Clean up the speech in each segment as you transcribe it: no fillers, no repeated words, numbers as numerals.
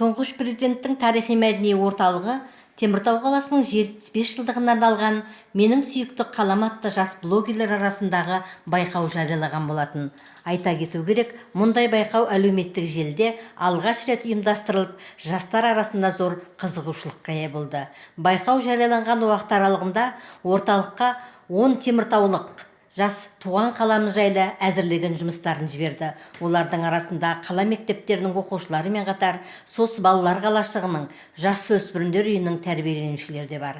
Тұңғыш президенттің тарихи-мәдени орталығы Теміртау қаласының 75 жылдығына арналған «Менің сүйікті қалам» атты жас блогерлер арасындағы байқау жариялаған болатын. Айта кету керек, мұндай байқау әлеуметтік желіде алғаш рет ұйымдастырылып, жастар арасында зор қызығушылыққа ие болды. Байқау жарияланған уақыт аралығында орталыққа 10 теміртаулық жас туған қаламы жайлы әзірлеген жұмыстарын жіберді. Олардың арасында қала мектептерінің оқушыларымен қатар СОС балалар қалашығының жас өспірімдер үйінің тәрбиеленушілері де бар.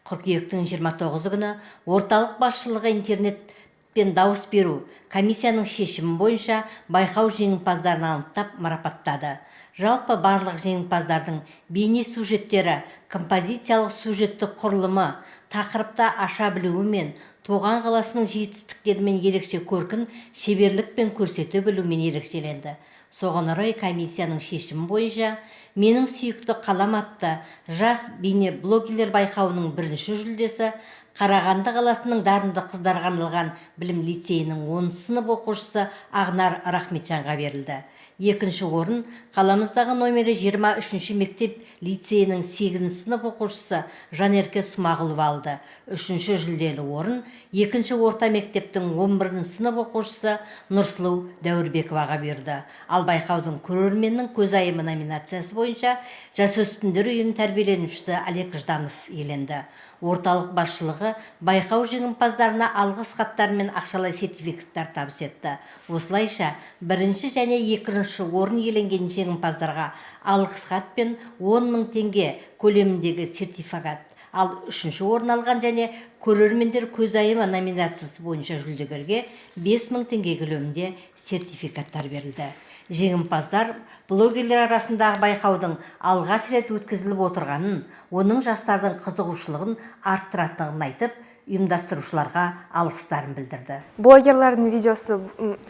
Қыркүйектің 29 күні орталық басшылығы интернетпен дауыс беру комиссияның шешімі бойынша байқау жеңімпаздарын анықтап марапаттады. Жалпы барлық жеңімпаздардың бейне сюжеттері, композициялық сюжеттік құрылымы, тақырыпта аша білуі мен туған қаласының жетістіктерімен ерекше көркін шеберлікпен көрсете білумен ерекшеленді. Соған орай комиссияның шешімі бойынша «Менің сүйікті қалам» атты жас бейне блогерлер байқауының бірінші жүлдесі Қарағанды қаласының дарынды қыздарға арналған білім лицейінің 10 сынып оқушысы Ағнар Рахметжанға берілді. Екінші орын қаламыздағы номері 23 мектеп лицейінің 8 сынып оқушысы Жанерке Смағұлова алды. Үшінші жүлделі орын екінші орта мектептің 11 сынып оқушысы Нұрсұлу Дәуірбековаға берді. Ал байқаудың көрерменнің көзайымы номинациясы бойынша жасөспірімдер үйінің тәрбиеленушісі Олег Жданов иеленді. Орталық басшылығы байқау жеңімпаздарына алғыс хаттар мен ақшалай сертификаттар табыс етті. Осылайша бірінші және екінші орын иеленген жеңімпаздарға алғыс хат пен 10 000 теңге көлеміндегі сертификат, ал үшінші орын алған және көрермендер көзайымы номинациясы бойынша жүлдегерге 5 000 теңге көлемінде сертификаттар берілді. Жеңімпаздар блогерлер арасындағы байқаудың алғаш рет өткізіліп отырғанын, оның жастардың қызығушылығын арттыратынын айтып, ұйымдастырушыларға алғыстарын білдірді. Блогерлардың видеосы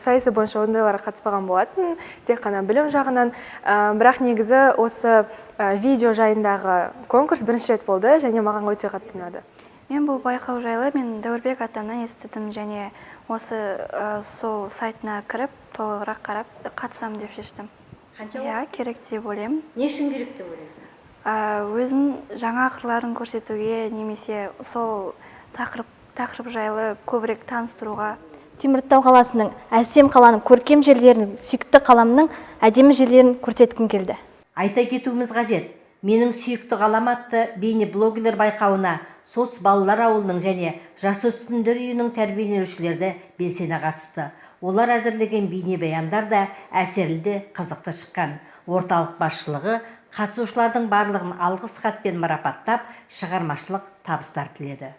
сайысы бойынша ондайларға қатыспаған болатын, тек қана білім жағынан, бірақ негізі осы видео жайындағы конкурс бірінші рет болды және маған өте қатты ұнады. Мен бұл байқау жайлы Дәуірбек атамнан естідім және осы сол сайтына кіріп, толығырақ қарап қатысам деп шештім. Қанша керек деп ойлаймын. Не үшін керек деп ойлайсың? Өзін жаңа қырларын көрсетуге немесе сол тақырып жайлы көбірек таныстыруға. Теміртау қаласының әсем қаланың көркем жерлерінің, сүйікті қаламның әдемі жерлерін көрсеткім келді. Айта кетуіміз қажет. «Менің сүйікті қалам» атты бейне блогерлер байқауына СОС балалар ауылының және жасөспірімдер үйінің тәрбиеленушілері белсене қатысты. Олар әзірлеген бейне баяндар да әсерлі, қызықты шыққан. Орталық басшылығы қатысушылардың барлығын алғыс хатпен марапаттап, шығармашылық табыстар тіледі.